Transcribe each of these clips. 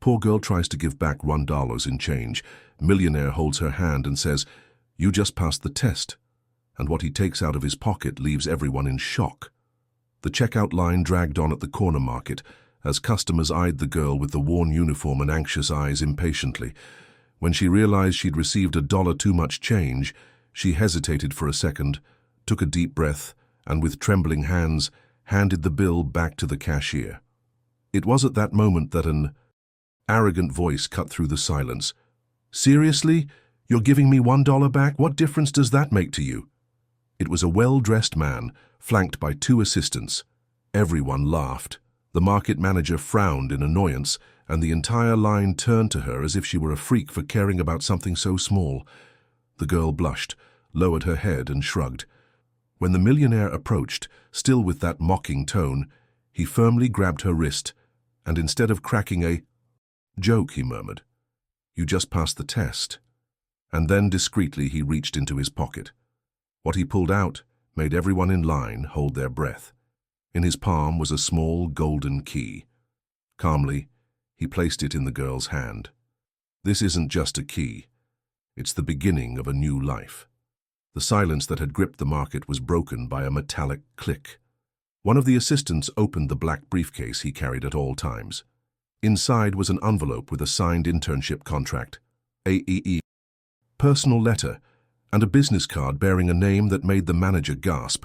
Poor girl tries to give back $1 in change. Millionaire holds her hand and says, "You just passed the test." And what he takes out of his pocket leaves everyone in shock. The checkout line dragged on at the corner market as customers eyed the girl with the worn uniform and anxious eyes impatiently. When she realized she'd received $1 too much change, she hesitated for a second, took a deep breath, and with trembling hands, handed the bill back to the cashier. It was at that moment that an arrogant voice cut through the silence. "Seriously? You're giving me $1 back? What difference does that make to you?" It was a well-dressed man, flanked by two assistants. Everyone laughed. The market manager frowned in annoyance, and the entire line turned to her as if she were a freak for caring about something so small. The girl blushed, lowered her head, and shrugged. When the millionaire approached, still with that mocking tone, he firmly grabbed her wrist, and instead of cracking a joke, he murmured, "You just passed the test." And then discreetly he reached into his pocket. What he pulled out made everyone in line hold their breath. In his palm was a small golden key. Calmly, he placed it in the girl's hand. This isn't just a key. It's the beginning of a new life. The silence that had gripped the market was broken by a metallic click. One of the assistants opened the black briefcase he carried at all times. Inside was an envelope with a signed internship contract, a personal letter, and a business card bearing a name that made the manager gasp.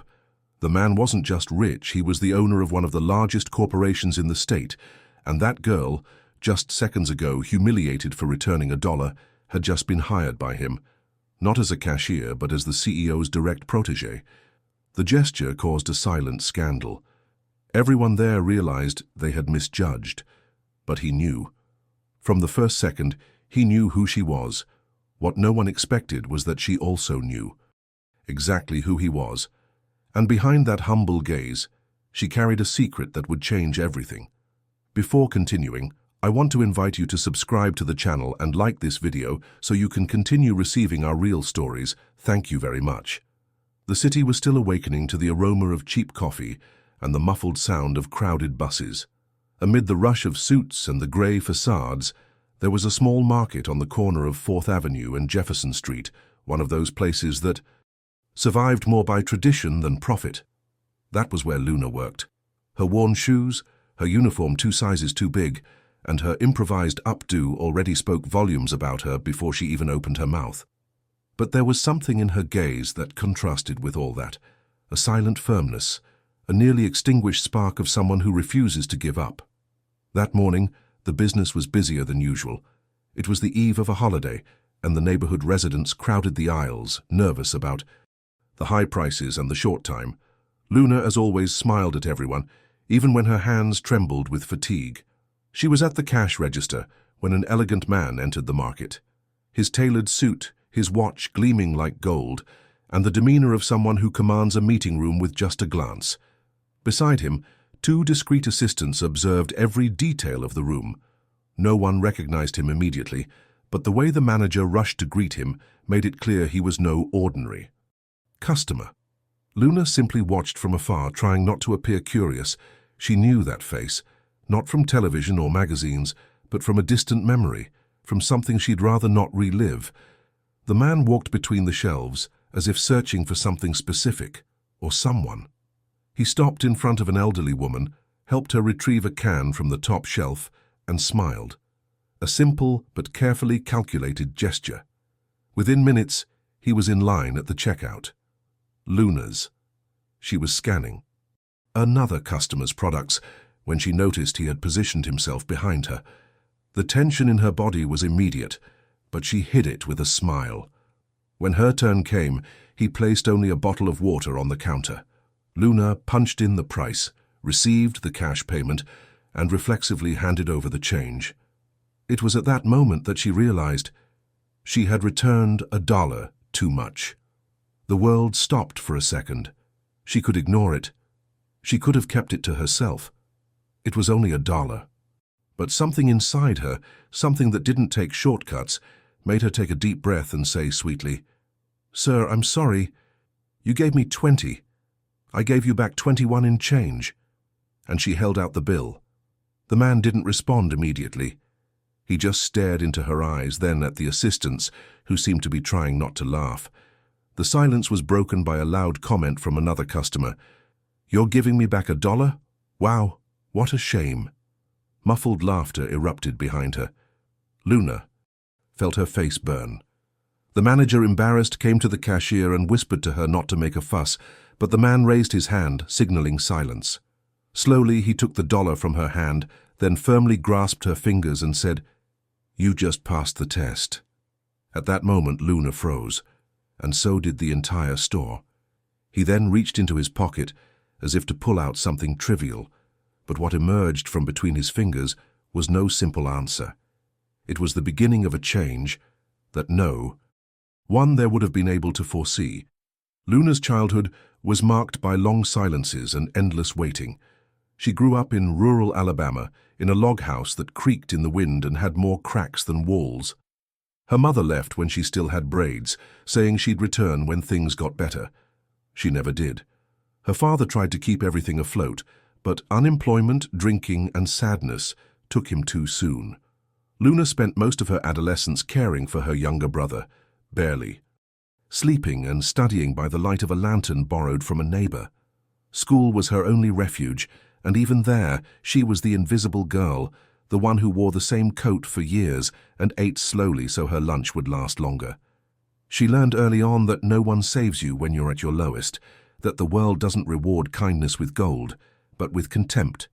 The man wasn't just rich, he was the owner of one of the largest corporations in the state, and that girl, just seconds ago humiliated for returning $1, had just been hired by him, not as a cashier but as the CEO's direct protégé. The gesture caused a silent scandal. Everyone there realized they had misjudged, but he knew. From the first second, he knew who she was. What no one expected was that she also knew exactly who he was. And behind that humble gaze, she carried a secret that would change everything. Before continuing, I want to invite you to subscribe to the channel and like this video so you can continue receiving our real stories. Thank you very much. The city was still awakening to the aroma of cheap coffee and the muffled sound of crowded buses. Amid the rush of suits and the grey facades, there was a small market on the corner of 4th Avenue and Jefferson Street, one of those places that survived more by tradition than profit. That was where Luna worked. Her worn shoes, her uniform 2 sizes too big, and her improvised updo already spoke volumes about her before she even opened her mouth. But there was something in her gaze that contrasted with all that, a silent firmness, a nearly extinguished spark of someone who refuses to give up. That morning, the business was busier than usual. It was the eve of a holiday, and the neighborhood residents crowded the aisles, nervous about the high prices and the short time. Luna, as always, smiled at everyone, even when her hands trembled with fatigue. She was at the cash register when an elegant man entered the market. His tailored suit, his watch gleaming like gold, and the demeanor of someone who commands a meeting room with just a glance. Beside him, 2 discreet assistants observed every detail of the room. No one recognized him immediately, but the way the manager rushed to greet him made it clear he was no ordinary customer. Luna simply watched from afar, trying not to appear curious. She knew that face, not from television or magazines, but from a distant memory, from something she'd rather not relive. The man walked between the shelves, as if searching for something specific, or someone. He stopped in front of an elderly woman, helped her retrieve a can from the top shelf, and smiled. A simple but carefully calculated gesture. Within minutes, he was in line at the checkout. Luna's. She was scanning another customer's products when she noticed he had positioned himself behind her. The tension in her body was immediate, but she hid it with a smile. When her turn came, he placed only a bottle of water on the counter. Luna punched in the price, received the cash payment, and reflexively handed over the change. It was at that moment that she realized she had returned $1 too much. The world stopped for a second. She could ignore it. She could have kept it to herself. It was only $1. But something inside her, something that didn't take shortcuts, made her take a deep breath and say sweetly, "Sir, I'm sorry. You gave me 20. I gave you back 21 in change." And she held out the bill. The man didn't respond immediately. He just stared into her eyes, then at the assistants, who seemed to be trying not to laugh. The silence was broken by a loud comment from another customer. "You're giving me back $1? Wow, what a shame." Muffled laughter erupted behind her. Luna felt her face burn. The manager, embarrassed, came to the cashier and whispered to her not to make a fuss, but the man raised his hand, signaling silence. Slowly, he took the dollar from her hand, then firmly grasped her fingers and said, "You just passed the test." At that moment, Luna froze, and so did the entire store. He then reached into his pocket, as if to pull out something trivial, but what emerged from between his fingers was no simple answer. It was the beginning of a change that no one there would have been able to foresee. Luna's childhood was marked by long silences and endless waiting. She grew up in rural Alabama, in a log house that creaked in the wind and had more cracks than walls. Her mother left when she still had braids, saying she'd return when things got better. She never did. Her father tried to keep everything afloat, but unemployment, drinking, and sadness took him too soon. Luna spent most of her adolescence caring for her younger brother, barely, sleeping and studying by the light of a lantern borrowed from a neighbor. School was her only refuge, and even there, she was the invisible girl, the one who wore the same coat for years and ate slowly so her lunch would last longer. She learned early on that no one saves you when you're at your lowest, that the world doesn't reward kindness with gold, but with contempt.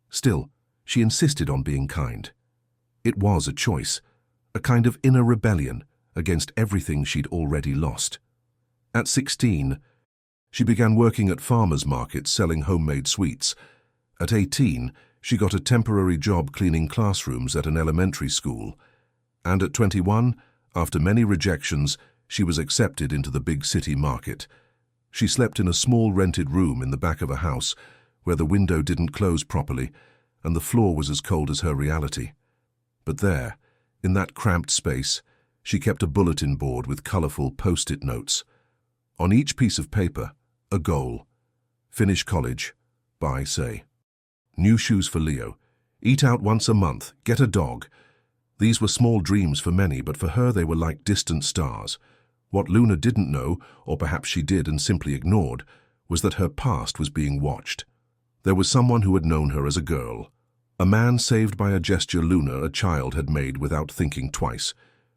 Still, she insisted on being kind. It was a choice, a kind of inner rebellion against everything she'd already lost. At 16, she began working at farmers' markets selling homemade sweets. At 18, she got a temporary job cleaning classrooms at an elementary school. And at 21, after many rejections, she was accepted into the big city market. She slept in a small rented room in the back of a house where the window didn't close properly and the floor was as cold as her reality. But there, in that cramped space, she kept a bulletin board with colorful post-it notes. On each piece of paper, a goal. Finish college by, say, new shoes for Leo, eat out once a month, get a dog. These were small dreams for many, but for her they were like distant stars. What Luna didn't know, or perhaps she did and simply ignored, was that her past was being watched. There was someone who had known her as a girl. A man saved by a gesture Luna, a child, had made without thinking twice.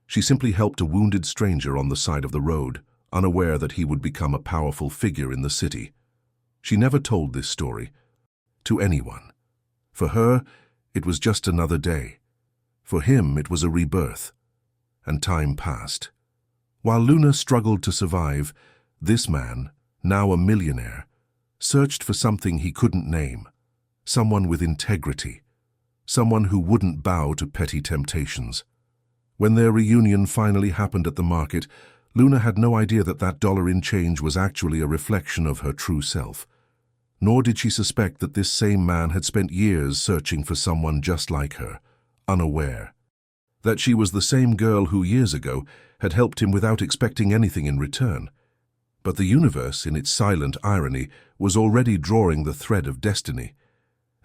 She simply helped a wounded stranger on the side of the road, unaware that he would become a powerful figure in the city. She never told this story to anyone. For her, it was just another day. For him, it was a rebirth. And time passed. While Luna struggled to survive, this man, now a millionaire, searched for something he couldn't name. Someone with integrity. Someone who wouldn't bow to petty temptations. When their reunion finally happened at the market, Luna had no idea that that dollar in change was actually a reflection of her true self. Nor did she suspect that this same man had spent years searching for someone just like her, unaware. That she was the same girl who years ago had helped him without expecting anything in return. But the universe, in its silent irony, was already drawing the thread of destiny.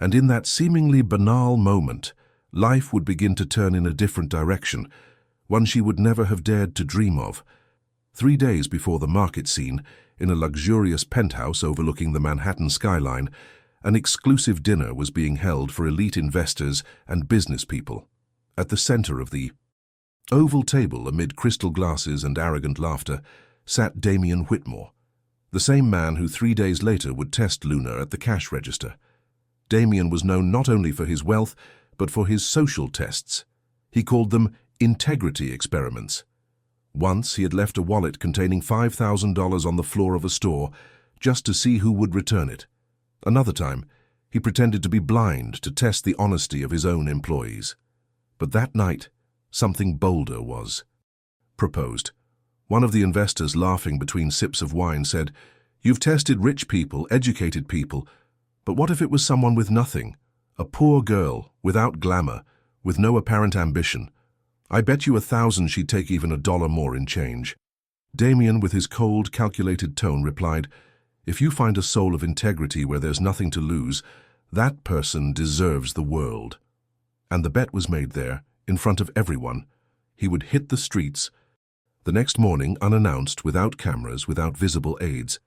And in that seemingly banal moment, life would begin to turn in a different direction, one she would never have dared to dream of. 3 days before the market scene, in a luxurious penthouse overlooking the Manhattan skyline, an exclusive dinner was being held for elite investors and business people. At the center of the oval table, amid crystal glasses and arrogant laughter, sat Damian Whitmore, the same man who 3 days later would test Luna at the cash register. Damian was known not only for his wealth, but for his social tests. He called them integrity experiments. Once he had left a wallet containing $5,000 on the floor of a store just to see who would return it. Another time, he pretended to be blind to test the honesty of his own employees. But that night, something bolder was proposed. One of the investors, laughing between sips of wine, said, "You've tested rich people, educated people, but what if it was someone with nothing? A poor girl, without glamour, with no apparent ambition. I bet you 1,000 she'd take even $1 more in change." Damian, with his cold, calculated tone, replied, "If you find a soul of integrity where there's nothing to lose, that person deserves the world." And the bet was made there, in front of everyone. He would hit the streets. The next morning, unannounced, without cameras, without visible aids.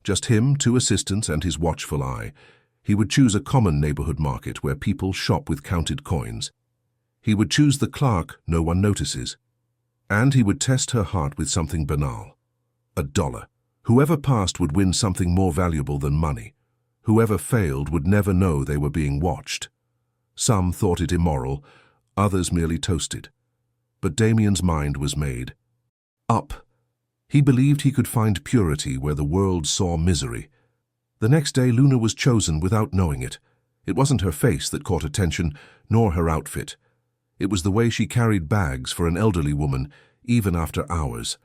Just him, 2 assistants, and his watchful eye. He would choose a common neighborhood market where people shop with counted coins. He would choose the clerk no one notices. And he would test her heart with something banal. $1. Whoever passed would win something more valuable than money. Whoever failed would never know they were being watched. Some thought it immoral, others merely toasted. But Damien's mind was made up. He believed he could find purity where the world saw misery. The next day, Luna was chosen without knowing it. It wasn't her face that caught attention, nor her outfit. It was the way she carried bags for an elderly woman, even after hours.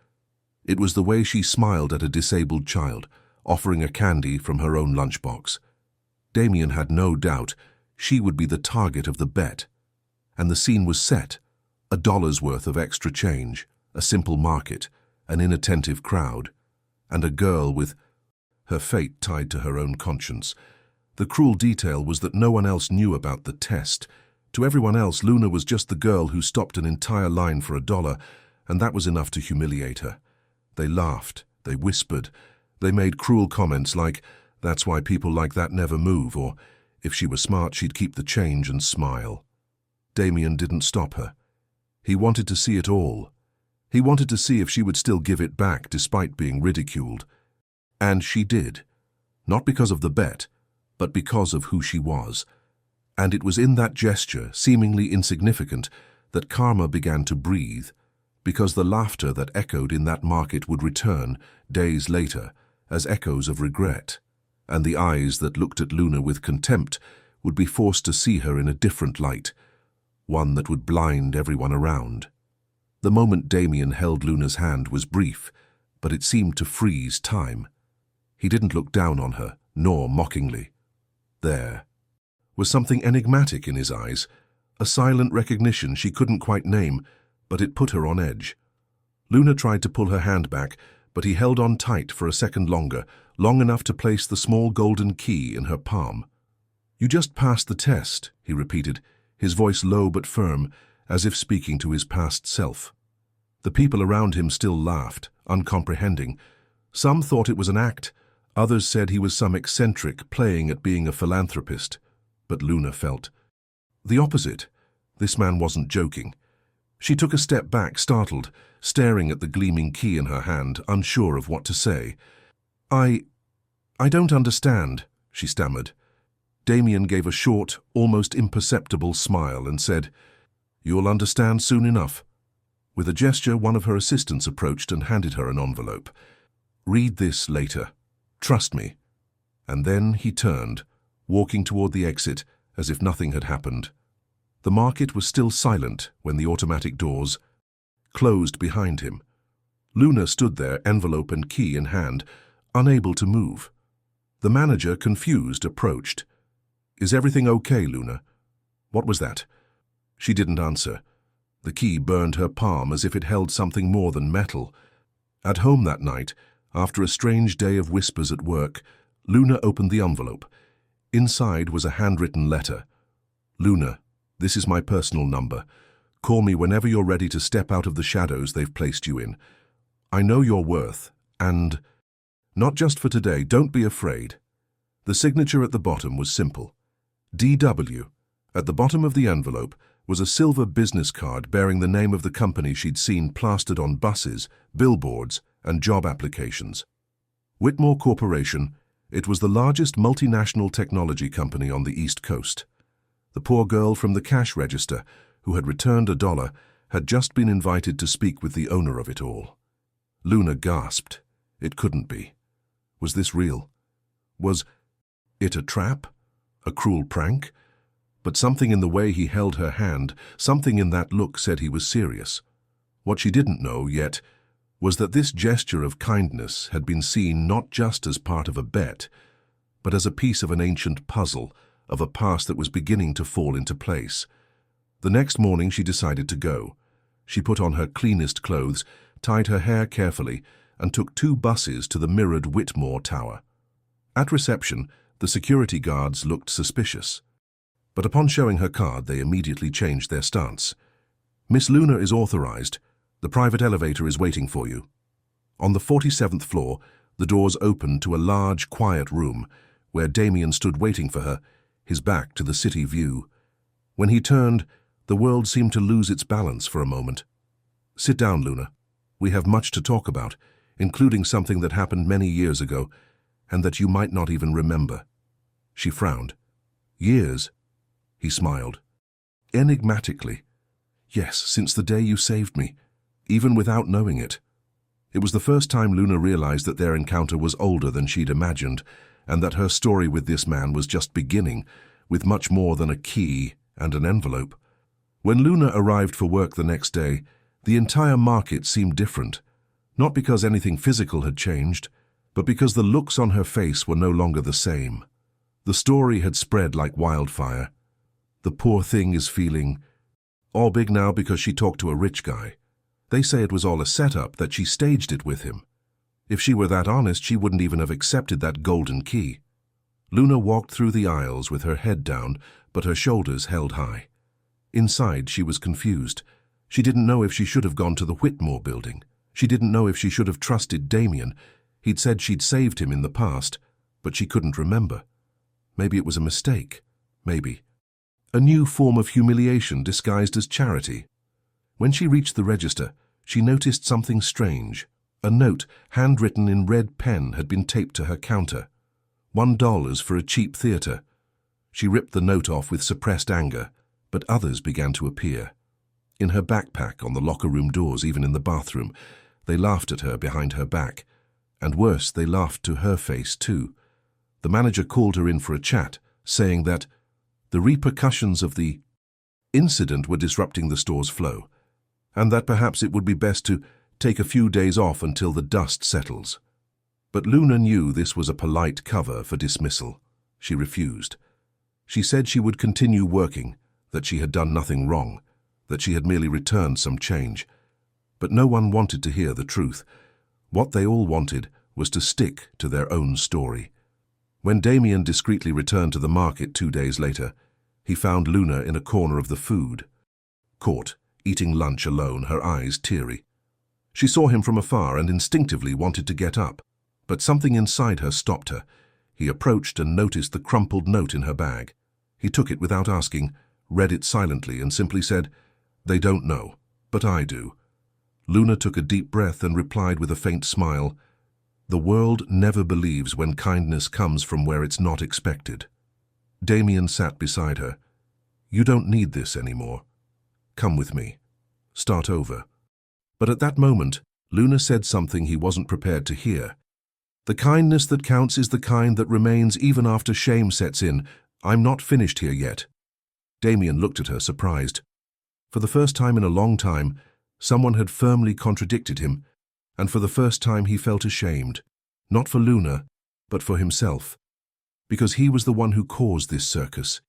It was the way she smiled at a disabled child, offering a candy from her own lunchbox. Damien had no doubt she would be the target of the bet. And the scene was set. $1 worth of extra change, a simple market, an inattentive crowd, and a girl with her fate tied to her own conscience. The cruel detail was that no one else knew about the test. To everyone else, Luna was just the girl who stopped an entire line for $1, and that was enough to humiliate her. They laughed, they whispered, they made cruel comments like, "That's why people like that never move," or, "If she were smart, she'd keep the change and smile." Damien didn't stop her. He wanted to see it all. He wanted to see if she would still give it back despite being ridiculed. And she did. Not because of the bet, but because of who she was. And it was in that gesture, seemingly insignificant, that karma began to breathe, because the laughter that echoed in that market would return, days later, as echoes of regret, and the eyes that looked at Luna with contempt would be forced to see her in a different light, one that would blind everyone around. The moment Damien held Luna's hand was brief, but it seemed to freeze time. He didn't look down on her, nor mockingly. There was something enigmatic in his eyes, a silent recognition she couldn't quite name, but it put her on edge. Luna tried to pull her hand back, but he held on tight for a second longer, long enough to place the small golden key in her palm. "You just passed the test," he repeated, his voice low but firm, as if speaking to his past self. The people around him still laughed, uncomprehending. Some thought it was an act, others said he was some eccentric playing at being a philanthropist. But Luna felt the opposite. This man wasn't joking. She took a step back, startled, staring at the gleaming key in her hand, unsure of what to say. I don't understand," she stammered. Damien gave a short, almost imperceptible smile and said, "You'll understand soon enough." With a gesture, one of her assistants approached and handed her an envelope. "Read this later. Trust me." And then he turned, walking toward the exit as if nothing had happened. The market was still silent when the automatic doors closed behind him. Luna stood there, envelope and key in hand, unable to move. The manager, confused, approached. "Is everything okay, Luna?" "What was that?" She didn't answer. The key burned her palm as if it held something more than metal. At home that night, after a strange day of whispers at work, Luna opened the envelope. Inside was a handwritten letter. "Luna, this is my personal number. Call me whenever you're ready to step out of the shadows they've placed you in. I know your worth, and not just for today, don't be afraid." The signature at the bottom was simple. D.W. At the bottom of the envelope was a silver business card bearing the name of the company she'd seen plastered on buses, billboards, and job applications. Whitmore Corporation. It was the largest multinational technology company on the East Coast. The poor girl from the cash register, who had returned $1, had just been invited to speak with the owner of it all. Luna gasped. It couldn't be. Was this real? Was it a trap? A cruel prank? But something in the way he held her hand, something in that look said he was serious. What she didn't know yet was that this gesture of kindness had been seen not just as part of a bet, but as a piece of an ancient puzzle, of a past that was beginning to fall into place. The next morning she decided to go. She put on her cleanest clothes, tied her hair carefully, and took 2 buses to the mirrored Whitmore Tower. At reception, the security guards looked suspicious. But upon showing her card, they immediately changed their stance. Miss Luna is authorized. The private elevator is waiting for you. On the 47th floor, the doors opened to a large, quiet room where Damien stood waiting for her, his back to the city view. When he turned, the world seemed to lose its balance for a moment. Sit down, Luna. We have much to talk about, including something that happened many years ago, and that you might not even remember. She frowned. Years? He smiled. Enigmatically. Yes, since the day you saved me, even without knowing it. It was the first time Luna realized that their encounter was older than she'd imagined, and that her story with this man was just beginning, with much more than a key and an envelope. When Luna arrived for work the next day, the entire market seemed different, not because anything physical had changed, but because the looks on her face were no longer the same. The story had spread like wildfire. The poor thing is feeling all big now because she talked to a rich guy. They say it was all a setup, that she staged it with him. If she were that honest, she wouldn't even have accepted that golden key. Luna walked through the aisles with her head down, but her shoulders held high. Inside, she was confused. She didn't know if she should have gone to the Whitmore building. She didn't know if she should have trusted Damien. He'd said she'd saved him in the past, but she couldn't remember. Maybe it was a mistake. Maybe. A new form of humiliation disguised as charity. When she reached the register, she noticed something strange. A note, handwritten in red pen, had been taped to her counter. $1 for a cheap theater. She ripped the note off with suppressed anger, but others began to appear. In her backpack, on the locker room doors, even in the bathroom, they laughed at her behind her back. And worse, they laughed to her face too. The manager called her in for a chat, saying that the repercussions of the incident were disrupting the store's flow, and that perhaps it would be best to take a few days off until the dust settles. But Luna knew this was a polite cover for dismissal. She refused. She said she would continue working, that she had done nothing wrong, that she had merely returned some change. But no one wanted to hear the truth. What they all wanted was to stick to their own story. When Damien discreetly returned to the market 2 days later, he found Luna in a corner of the food court, eating lunch alone, her eyes teary. She saw him from afar and instinctively wanted to get up, but something inside her stopped her. He approached and noticed the crumpled note in her bag. He took it without asking, read it silently, and simply said, "They don't know, but I do." Luna took a deep breath and replied with a faint smile, "The world never believes when kindness comes from where it's not expected." Damien sat beside her. "You don't need this anymore. Come with me. Start over." But at that moment, Luna said something he wasn't prepared to hear. "The kindness that counts is the kind that remains even after shame sets in. I'm not finished here yet." Damien looked at her, surprised. For the first time in a long time, someone had firmly contradicted him, and for the first time he felt ashamed, not for Luna, but for himself. Because he was the one who caused this circus.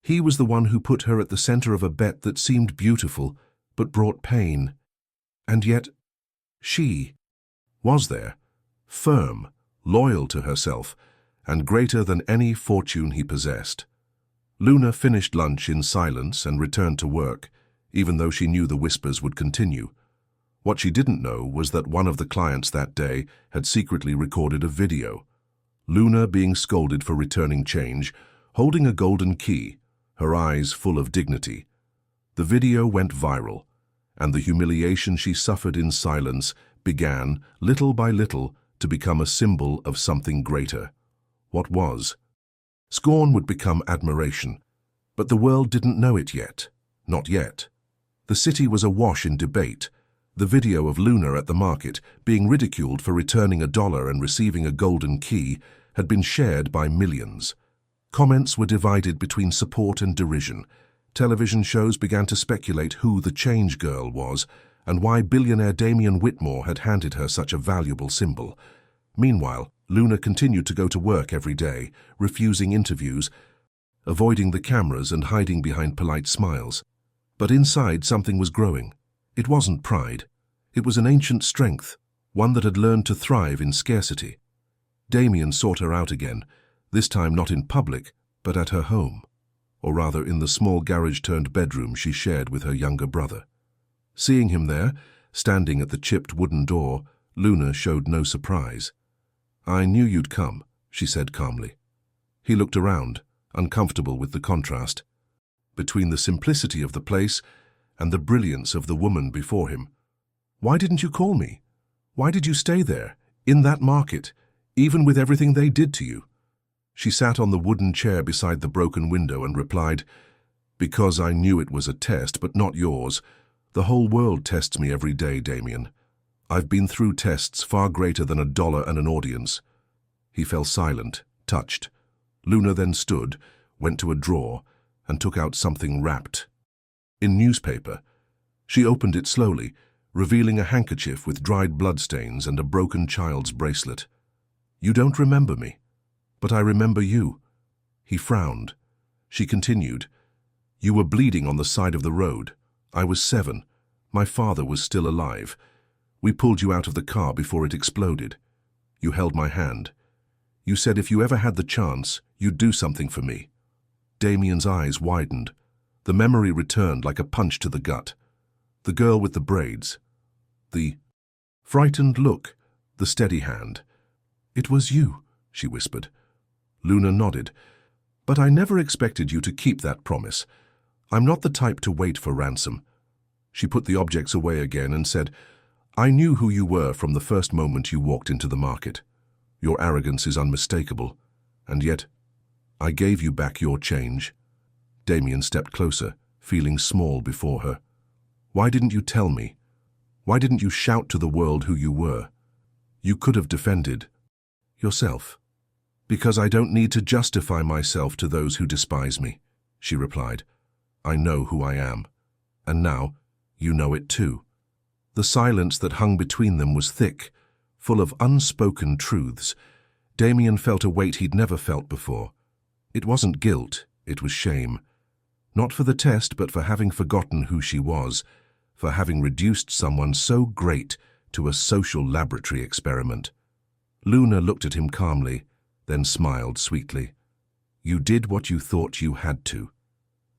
He was the one who put her at the center of a bet that seemed beautiful, but brought pain. And yet, she was there, firm, loyal to herself, and greater than any fortune he possessed. Luna finished lunch in silence and returned to work, even though she knew the whispers would continue. What she didn't know was that one of the clients that day had secretly recorded a video. Luna being scolded for returning change, holding a golden key, her eyes full of dignity. The video went viral, and the humiliation she suffered in silence began, little by little, to become a symbol of something greater. What was? Scorn would become admiration, but the world didn't know it yet. Not yet. The city was awash in debate. The video of Luna at the market, being ridiculed for returning $1 and receiving a golden key, had been shared by millions. Comments were divided between support and derision. Television shows began to speculate who the change girl was and why billionaire Damien Whitmore had handed her such a valuable symbol. Meanwhile, Luna continued to go to work every day, refusing interviews, avoiding the cameras and hiding behind polite smiles. But inside something was growing. It wasn't pride. It was an ancient strength, one that had learned to thrive in scarcity. Damien sought her out again, this time not in public, but at her home, or rather in the small garage-turned bedroom she shared with her younger brother. Seeing him there, standing at the chipped wooden door, Luna showed no surprise. "I knew you'd come," she said calmly. He looked around, uncomfortable with the contrast between the simplicity of the place and the brilliance of the woman before him. "Why didn't you call me? Why did you stay there, in that market, even with everything they did to you?" She sat on the wooden chair beside the broken window and replied, "Because I knew it was a test, but not yours. The whole world tests me every day, Damien. I've been through tests far greater than $1 and an audience." He fell silent, touched. Luna then stood, went to a drawer, and took out something wrapped in newspaper. She opened it slowly, revealing a handkerchief with dried bloodstains and a broken child's bracelet. "You don't remember me, but I remember you." He frowned. She continued, "You were bleeding on the side of the road. I was 7. My father was still alive. We pulled you out of the car before it exploded. You held my hand. You said if you ever had the chance, you'd do something for me." Damien's eyes widened. The memory returned like a punch to the gut. The girl with the braids. The frightened look. The steady hand. "It was you," she whispered. Luna nodded. "But I never expected you to keep that promise. I'm not the type to wait for ransom." She put the objects away again and said, "I knew who you were from the first moment you walked into the market. Your arrogance is unmistakable, and yet I gave you back your change." Damien stepped closer, feeling small before her. "Why didn't you tell me? Why didn't you shout to the world who you were? You could have defended yourself." "Because I don't need to justify myself to those who despise me," she replied. "I know who I am. And now, you know it too." The silence that hung between them was thick, full of unspoken truths. Damien felt a weight he'd never felt before. It wasn't guilt, it was shame. Not for the test, but for having forgotten who she was, for having reduced someone so great to a social laboratory experiment. Luna looked at him calmly, then smiled sweetly. "You did what you thought you had to.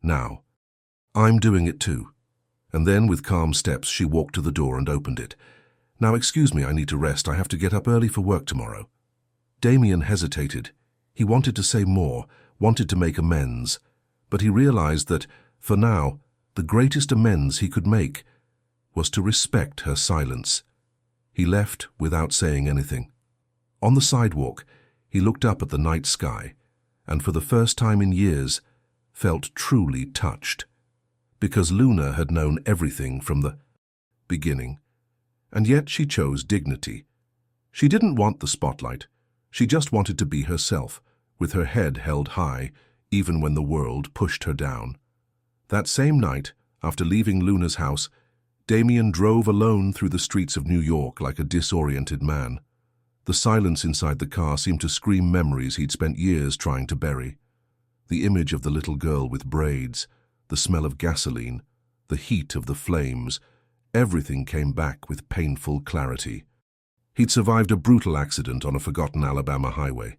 Now, I'm doing it too." And then, with calm steps, she walked to the door and opened it. "Now, excuse me, I need to rest. I have to get up early for work tomorrow." Damien hesitated. He wanted to say more, wanted to make amends, but he realized that, for now, the greatest amends he could make was to respect her silence. He left without saying anything. On the sidewalk, he looked up at the night sky, and for the first time in years, felt truly touched. Because Luna had known everything from the beginning. And yet she chose dignity. She didn't want the spotlight. She just wanted to be herself, with her head held high, even when the world pushed her down. That same night, after leaving Luna's house, Damien drove alone through the streets of New York like a disoriented man. The silence inside the car seemed to scream memories he'd spent years trying to bury. The image of the little girl with braids, the smell of gasoline, the heat of the flames, everything came back with painful clarity. He'd survived a brutal accident on a forgotten Alabama highway.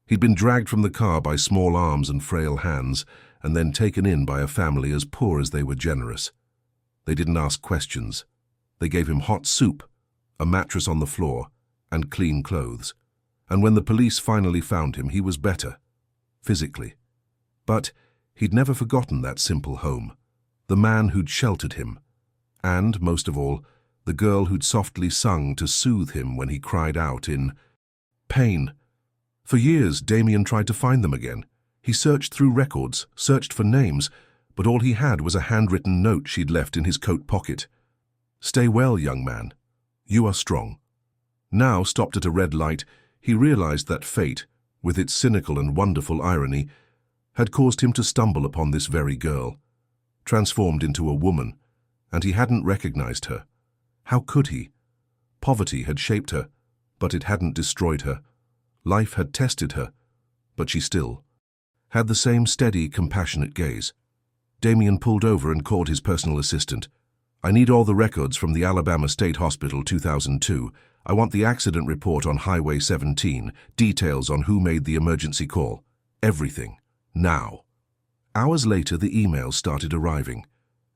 He'd been dragged from the car by small arms and frail hands, and then taken in by a family as poor as they were generous. They didn't ask questions. They gave him hot soup, a mattress on the floor, and clean clothes. And when the police finally found him, he was better, physically. But he'd never forgotten that simple home, the man who'd sheltered him, and, most of all, the girl who'd softly sung to soothe him when he cried out in pain. For years, Damien tried to find them again. He searched through records, searched for names, but all he had was a handwritten note she'd left in his coat pocket. "Stay well, young man. You are strong." Now, stopped at a red light, he realized that fate, with its cynical and wonderful irony, had caused him to stumble upon this very girl, transformed into a woman, and he hadn't recognized her. How could he? Poverty had shaped her, but it hadn't destroyed her. Life had tested her, but she still had the same steady, compassionate gaze. Damien pulled over and called his personal assistant. "I need all the records from the Alabama State Hospital 2002. I want the accident report on Highway 17, details on who made the emergency call. Everything. Now." Hours later, the emails started arriving.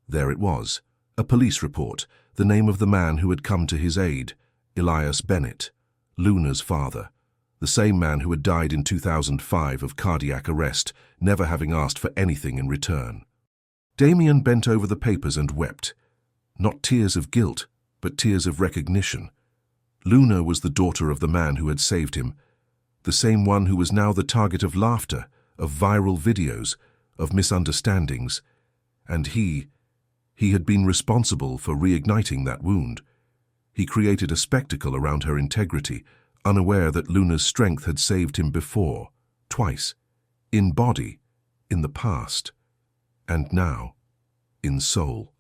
There it was, A police report, the name of the man who had come to his aid, Elias Bennett, Luna's father, the same man who had died in 2005 of cardiac arrest, never having asked for anything in return. Damien bent over the papers and wept. Not tears of guilt, but tears of recognition. Luna was the daughter of the man who had saved him, the same one who was now the target of laughter, of viral videos, of misunderstandings. And he had been responsible for reigniting that wound. He created a spectacle around her integrity, unaware that Luna's strength had saved him before, twice, in body, in the past, and now, in soul.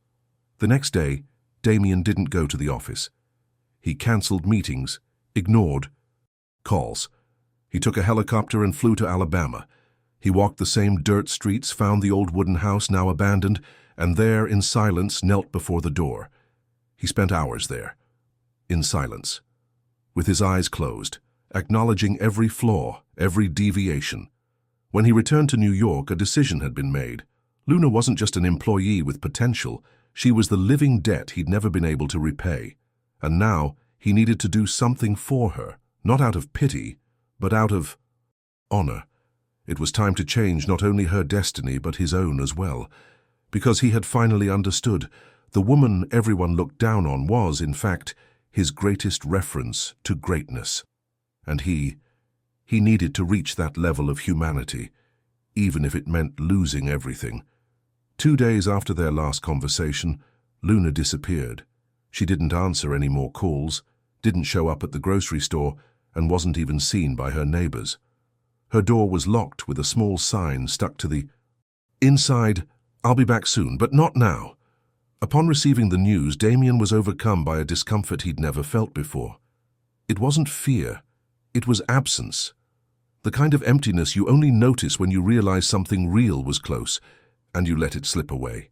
The next day, Damien didn't go to the office. He cancelled meetings, ignored calls. He took a helicopter and flew to Alabama. He walked the same dirt streets, found the old wooden house now abandoned, and there, in silence, knelt before the door. He spent hours there, in silence, with his eyes closed, acknowledging every flaw, every deviation. When he returned to New York, a decision had been made. Luna wasn't just an employee with potential. She was the living debt he'd never been able to repay. And now he needed to do something for her, not out of pity, but out of honor. It was time to change not only her destiny, but his own as well. Because he had finally understood, the woman everyone looked down on was, in fact, his greatest reference to greatness. And he needed to reach that level of humanity, even if it meant losing everything. 2 days after their last conversation, Luna disappeared. She didn't answer any more calls, didn't show up at the grocery store, and wasn't even seen by her neighbors. Her door was locked with a small sign stuck to the inside, "I'll be back soon, but not now." Upon receiving the news, Damien was overcome by a discomfort he'd never felt before. It wasn't fear, it was absence. The kind of emptiness you only notice when you realize something real was close, and you let it slip away.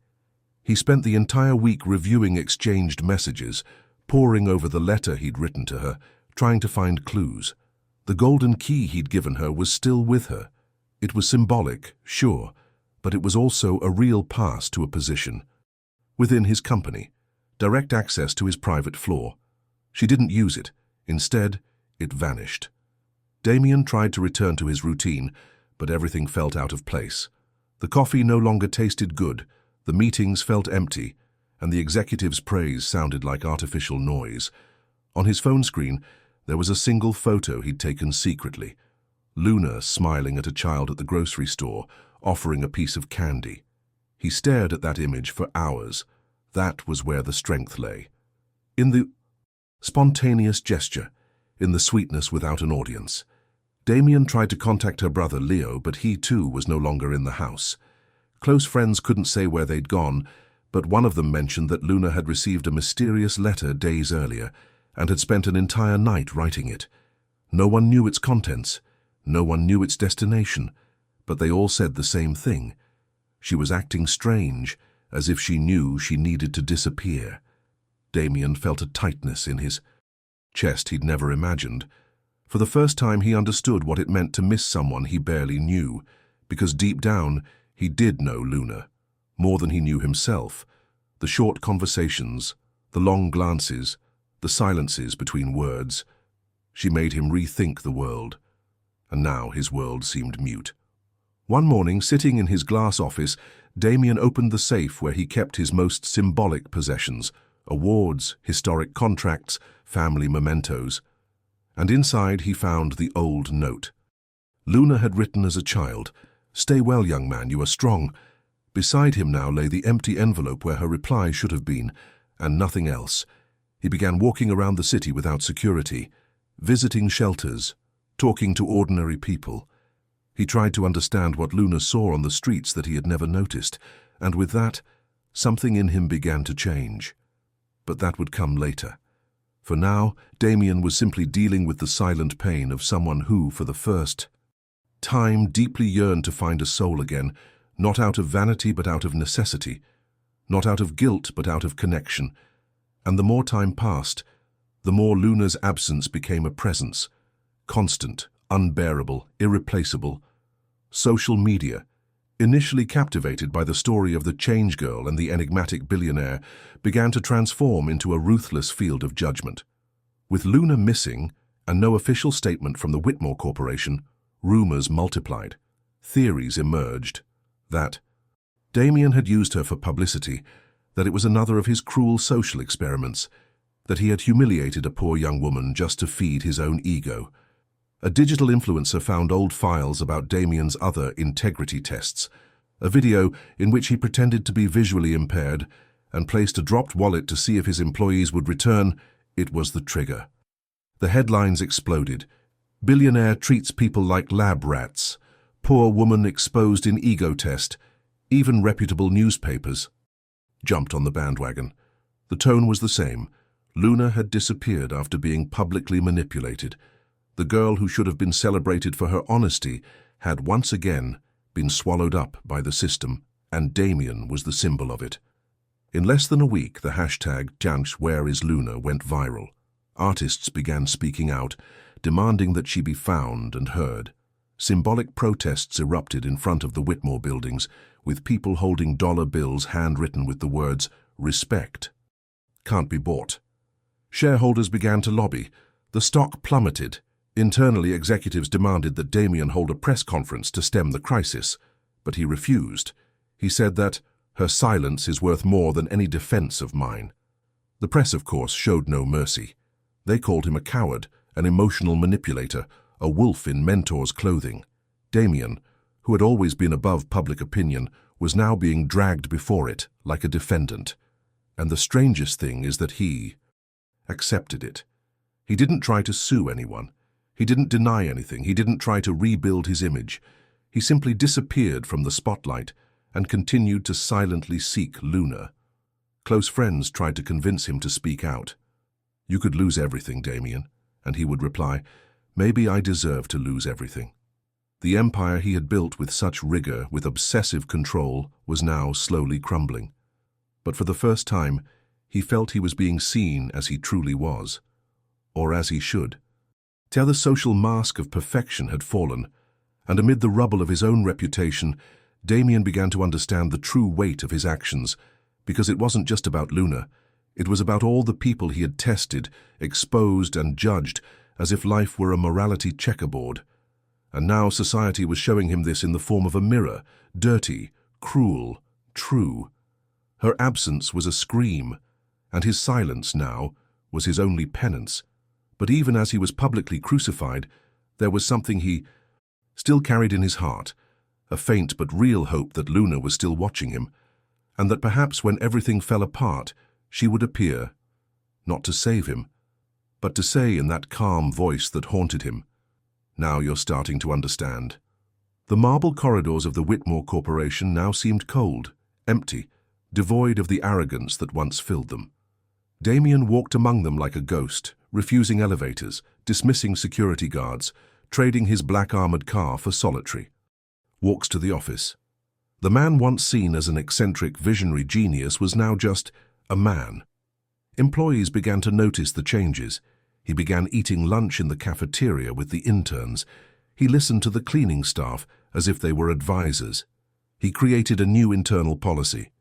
He spent the entire week reviewing exchanged messages, poring over the letter he'd written to her, trying to find clues. The golden key he'd given her was still with her. It was symbolic, sure, but it was also a real pass to a position within his company, direct access to his private floor. She didn't use it. Instead, it vanished. Damien tried to return to his routine, but everything felt out of place. The coffee no longer tasted good, the meetings felt empty, and the executive's praise sounded like artificial noise. On his phone screen, there was a single photo he'd taken secretly. Luna smiling at a child at the grocery store, offering a piece of candy. He stared at that image for hours. That was where the strength lay. In the spontaneous gesture, in the sweetness without an audience. Damien tried to contact her brother Leo, but he too was no longer in the house. Close friends couldn't say where they'd gone, but one of them mentioned that Luna had received a mysterious letter days earlier and had spent an entire night writing it. No one knew its contents, no one knew its destination, but they all said the same thing. She was acting strange, as if she knew she needed to disappear. Damien felt a tightness in his chest he'd never imagined. For the first time he understood what it meant to miss someone he barely knew, because deep down he did know Luna, more than he knew himself. The short conversations, the long glances, the silences between words. She made him rethink the world, and now his world seemed mute. One morning, sitting in his glass office, Damien opened the safe where he kept his most symbolic possessions, awards, historic contracts, family mementos. And inside he found the old note. Luna had written as a child, "Stay well, young man, you are strong." Beside him now lay the empty envelope where her reply should have been, and nothing else. He began walking around the city without security, visiting shelters, talking to ordinary people. He tried to understand what Luna saw on the streets that he had never noticed, and with that, something in him began to change. But that would come later. For now, Damien was simply dealing with the silent pain of someone who, for the first time, deeply yearned to find a soul again, not out of vanity but out of necessity, not out of guilt but out of connection. And the more time passed, the more Luna's absence became a presence, constant, unbearable, irreplaceable. Social media, initially captivated by the story of the change girl and the enigmatic billionaire, began to transform into a ruthless field of judgment. With Luna missing and no official statement from the Whitmore Corporation, rumors multiplied. Theories emerged that Damien had used her for publicity, that it was another of his cruel social experiments, that he had humiliated a poor young woman just to feed his own ego. A digital influencer found old files about Damien's other integrity tests, a video in which he pretended to be visually impaired and placed a dropped wallet to see if his employees would return. It was the trigger. The headlines exploded. Billionaire treats people like lab rats. Poor woman exposed in ego test. Even reputable newspapers jumped on the bandwagon. The tone was the same. Luna had disappeared after being publicly manipulated. The girl who should have been celebrated for her honesty had once again been swallowed up by the system, and Damien was the symbol of it. In less than a week, the hashtag #WhereIsLuna went viral. Artists began speaking out, demanding that she be found and heard. Symbolic protests erupted in front of the Whitmore buildings, with people holding dollar bills handwritten with the words, "Respect. Can't be bought." Shareholders began to lobby. The stock plummeted. Internally, executives demanded that Damien hold a press conference to stem the crisis, but he refused. He said that her silence is worth more than any defense of mine. The press, of course, showed no mercy. They called him a coward, an emotional manipulator, a wolf in mentor's clothing. Damien, who had always been above public opinion, was now being dragged before it like a defendant. And the strangest thing is that he accepted it. He didn't try to sue anyone. He didn't deny anything. He didn't try to rebuild his image. He simply disappeared from the spotlight and continued to silently seek Luna. Close friends tried to convince him to speak out. "You could lose everything, Damien," and he would reply, "Maybe I deserve to lose everything." The empire he had built with such rigor, with obsessive control, was now slowly crumbling. But for the first time, he felt he was being seen as he truly was, or as he should. The social mask of perfection had fallen, and amid the rubble of his own reputation, Damien began to understand the true weight of his actions, because it wasn't just about Luna. It was about all the people he had tested, exposed and judged, as if life were a morality checkerboard. And now society was showing him this in the form of a mirror, dirty, cruel, true. Her absence was a scream, and his silence now was his only penance. But even as he was publicly crucified, there was something he still carried in his heart, a faint but real hope that Luna was still watching him, and that perhaps when everything fell apart, she would appear, not to save him, but to say in that calm voice that haunted him, "Now you're starting to understand." The marble corridors of the Whitmore Corporation now seemed cold, empty, devoid of the arrogance that once filled them. Damien walked among them like a ghost, refusing elevators, dismissing security guards, trading his black armored car for solitary walks to the office. The man once seen as an eccentric, visionary genius was now just a man. Employees began to notice the changes. He began eating lunch in the cafeteria with the interns. He listened to the cleaning staff as if they were advisors. He created a new internal policy.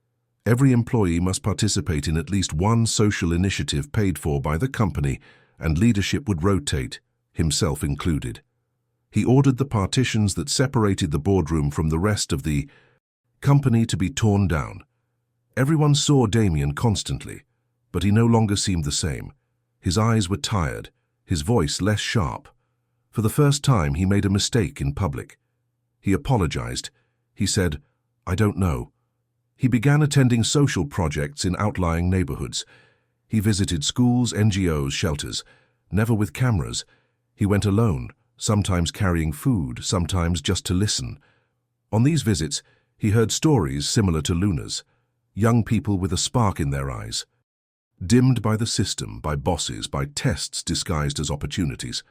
Every employee must participate in at least one social initiative paid for by the company, and leadership would rotate, himself included. He ordered the partitions that separated the boardroom from the rest of the company to be torn down. Everyone saw Damien constantly, but he no longer seemed the same. His eyes were tired, his voice less sharp. For the first time, he made a mistake in public. He apologized. He said, "I don't know." He began attending social projects in outlying neighborhoods. He visited schools, NGOs, shelters, never with cameras. He went alone, sometimes carrying food, sometimes just to listen. On these visits, he heard stories similar to Luna's, young people with a spark in their eyes, dimmed by the system, by bosses, by tests disguised as opportunities.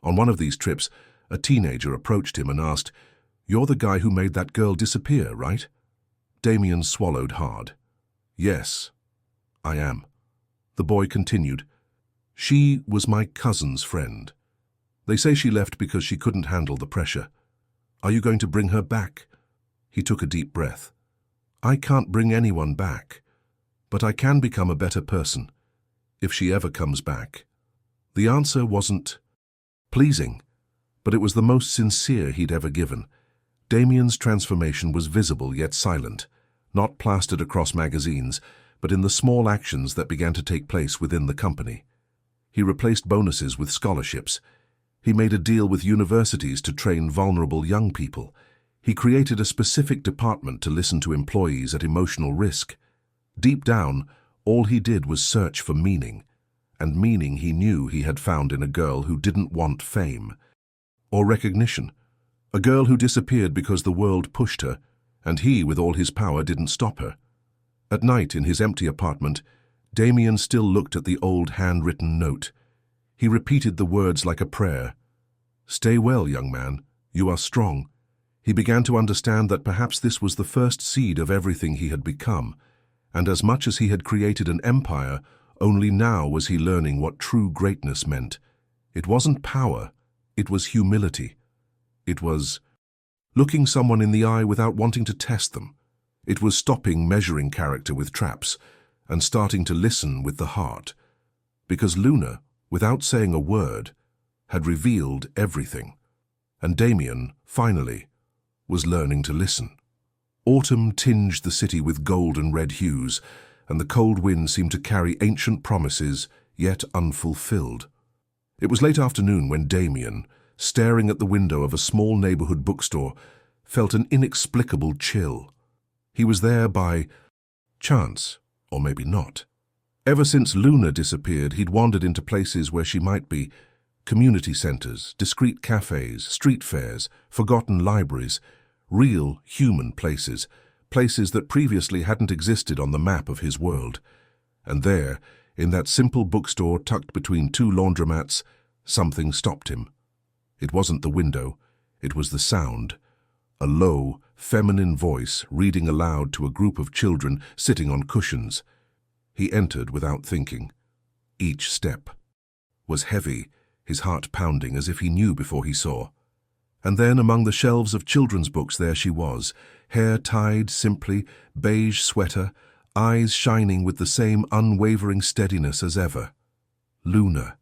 On one of these trips, a teenager approached him and asked, "You're the guy who made that girl disappear, right?" Damien swallowed hard. "Yes, I am." The boy continued, "She was my cousin's friend. They say she left because she couldn't handle the pressure. Are you going to bring her back?" He took a deep breath. I can't bring anyone back, but I can become a better person, if she ever comes back. The answer wasn't pleasing, but it was the most sincere he'd ever given. Damien's transformation was visible yet silent, not plastered across magazines, but in the small actions that began to take place within the company. He replaced bonuses with scholarships. He made a deal with universities to train vulnerable young people. He created a specific department to listen to employees at emotional risk. Deep down, all he did was search for meaning, and meaning he knew he had found in a girl who didn't want fame or recognition. A girl who disappeared because the world pushed her, and he, with all his power, didn't stop her. At night, in his empty apartment, Damien still looked at the old handwritten note. He repeated the words like a prayer. Stay well, young man. You are strong. He began to understand that perhaps this was the first seed of everything he had become, and as much as he had created an empire, only now was he learning what true greatness meant. It wasn't power, it was humility. It was looking someone in the eye without wanting to test them. It was stopping measuring character with traps and starting to listen with the heart. Because Luna, without saying a word, had revealed everything. And Damien, finally, was learning to listen. Autumn tinged the city with gold and red hues, and the cold wind seemed to carry ancient promises, yet unfulfilled. It was late afternoon when Damien, staring at the window of a small neighborhood bookstore, felt an inexplicable chill. He was there by chance, or maybe not. Ever since Luna disappeared, he'd wandered into places where she might be: community centers, discreet cafes, street fairs, forgotten libraries, real human places, places that previously hadn't existed on the map of his world. And there, in that simple bookstore tucked between two laundromats, something stopped him. It wasn't the window, it was the sound. A low, feminine voice reading aloud to a group of children sitting on cushions. He entered without thinking. Each step was heavy, his heart pounding as if he knew before he saw. And then among the shelves of children's books there she was, hair tied simply, beige sweater, eyes shining with the same unwavering steadiness as ever. Luna.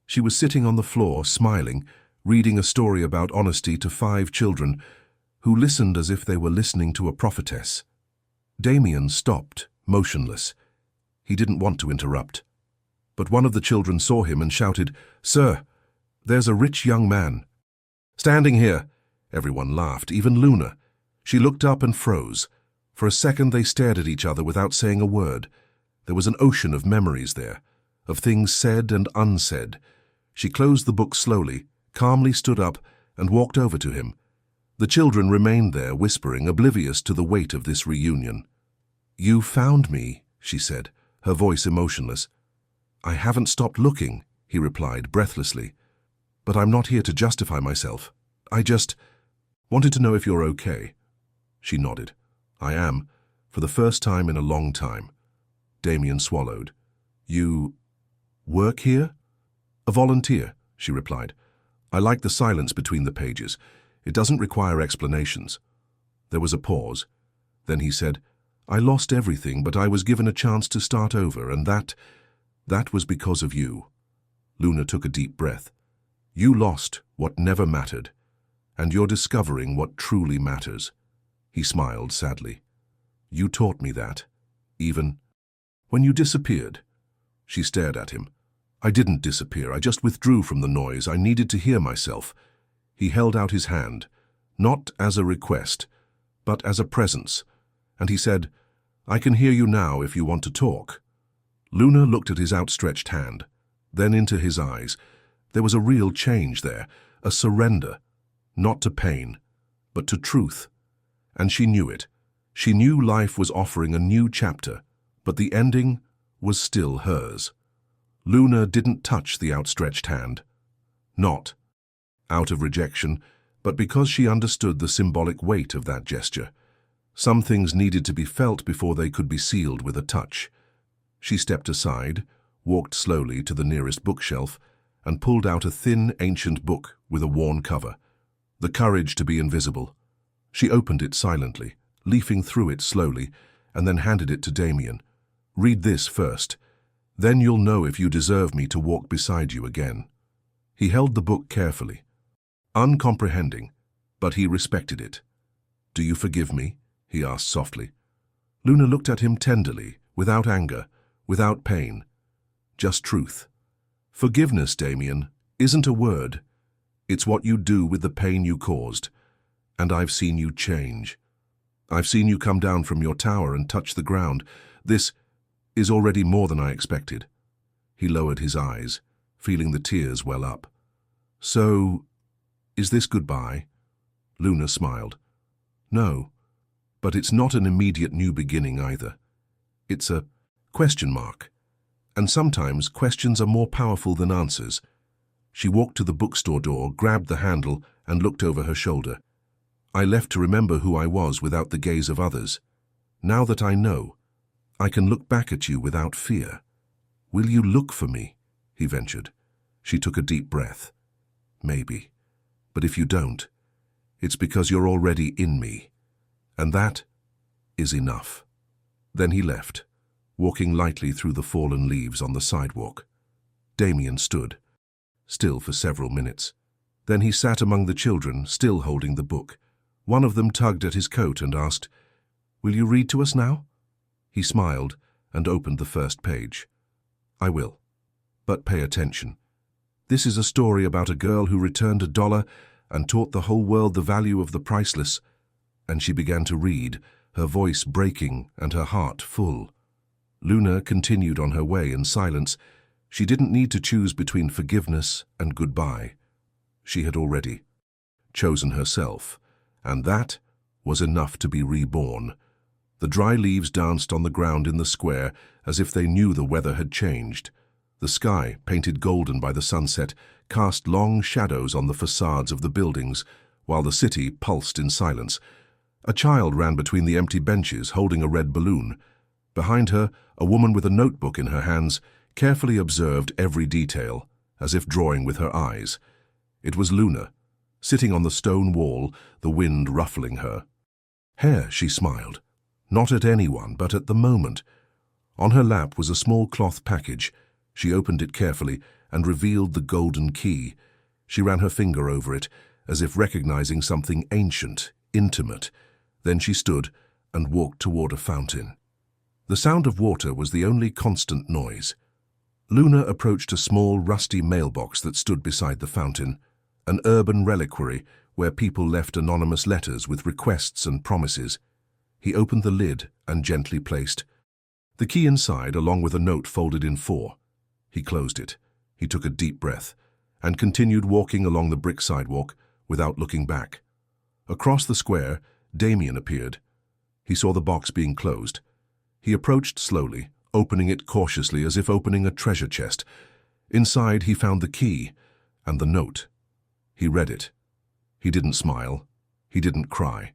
She was sitting on the floor, smiling, reading a story about honesty to 5 children who listened as if they were listening to a prophetess. Damien stopped, motionless. He didn't want to interrupt. But one of the children saw him and shouted, "Sir, there's a rich young man standing here." Everyone laughed, even Luna. She looked up and froze. For a second they stared at each other without saying a word. There was an ocean of memories there, of things said and unsaid. She closed the book slowly, calmly stood up, and walked over to him. The children remained there, whispering, oblivious to the weight of this reunion. "You found me," she said, her voice emotionless. "I haven't stopped looking," he replied breathlessly. "But I'm not here to justify myself. I just wanted to know if you're okay." She nodded. "I am, for the first time in a long time." Damien swallowed. "You work here?" "A volunteer," she replied. "I like the silence between the pages. It doesn't require explanations." There was a pause. Then he said, "I lost everything, but I was given a chance to start over, and that was because of you." Luna took a deep breath. "You lost what never mattered, and you're discovering what truly matters." He smiled sadly. "You taught me that, even when you disappeared." She stared at him. "I didn't disappear, I just withdrew from the noise. I needed to hear myself." He held out his hand, not as a request, but as a presence, and he said, "I can hear you now if you want to talk." Luna looked at his outstretched hand, then into his eyes. There was a real change there, a surrender, not to pain, but to truth. And she knew it. She knew life was offering a new chapter, but the ending was still hers. Luna didn't touch the outstretched hand. Not out of rejection, but because she understood the symbolic weight of that gesture. Some things needed to be felt before they could be sealed with a touch. She stepped aside, walked slowly to the nearest bookshelf, and pulled out a thin, ancient book with a worn cover. The courage to be invisible. She opened it silently, leafing through it slowly, and then handed it to Damien. "Read this first. Then you'll know if you deserve me to walk beside you again." He held the book carefully, uncomprehending, but he respected it. "Do you forgive me?" he asked softly. Luna looked at him tenderly, without anger, without pain, just truth. "Forgiveness, Damien, isn't a word. It's what you do with the pain you caused. And I've seen you change. I've seen you come down from your tower and touch the ground. This is already more than I expected." He lowered his eyes, feeling the tears well up. "So, is this goodbye?" Luna smiled. "No, but it's not an immediate new beginning either. It's a question mark. And sometimes questions are more powerful than answers." She walked to the bookstore door, grabbed the handle, and looked over her shoulder. "I left to remember who I was without the gaze of others. Now that I know, I can look back at you without fear. Will you look for me?" he ventured. She took a deep breath. "Maybe. But if you don't, it's because you're already in me. And that is enough." Then he left, walking lightly through the fallen leaves on the sidewalk. Damien stood, still for several minutes. Then he sat among the children, still holding the book. One of them tugged at his coat and asked, "Will you read to us now?" He smiled and opened the first page. "I will. But pay attention. This is a story about a girl who returned $1 and taught the whole world the value of the priceless." And she began to read, her voice breaking and her heart full. Luna continued on her way in silence. She didn't need to choose between forgiveness and goodbye. She had already chosen herself, and that was enough to be reborn. The dry leaves danced on the ground in the square as if they knew the weather had changed. The sky, painted golden by the sunset, cast long shadows on the facades of the buildings, while the city pulsed in silence. A child ran between the empty benches, holding a red balloon. Behind her, a woman with a notebook in her hands carefully observed every detail, as if drawing with her eyes. It was Luna, sitting on the stone wall, the wind ruffling her hair. She smiled, not at anyone, but at the moment. On her lap was a small cloth package. She opened it carefully and revealed the golden key. She ran her finger over it, as if recognizing something ancient, intimate. Then she stood and walked toward a fountain. The sound of water was the only constant noise. Luna approached a small, rusty mailbox that stood beside the fountain, an urban reliquary where people left anonymous letters with requests and promises. He opened the lid and gently placed the key inside, along with a note folded in 4. He closed it. He took a deep breath and continued walking along the brick sidewalk without looking back. Across the square, Damien appeared. He saw the box being closed. He approached slowly, opening it cautiously as if opening a treasure chest. Inside, he found the key and the note. He read it. He didn't smile. He didn't cry.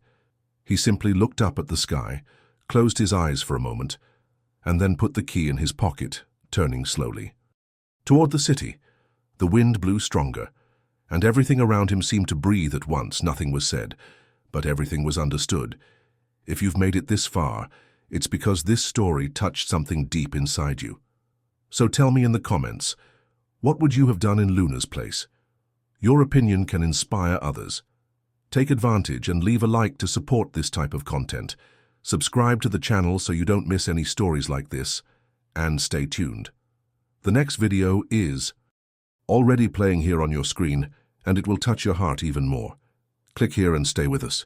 He simply looked up at the sky, closed his eyes for a moment, and then put the key in his pocket, turning slowly. Toward the city, the wind blew stronger, and everything around him seemed to breathe at once. Nothing was said, but everything was understood. If you've made it this far, it's because this story touched something deep inside you. So tell me in the comments, what would you have done in Luna's place? Your opinion can inspire others. Take advantage and leave a like to support this type of content. Subscribe to the channel so you don't miss any stories like this, and stay tuned. The next video is already playing here on your screen, and it will touch your heart even more. Click here and stay with us.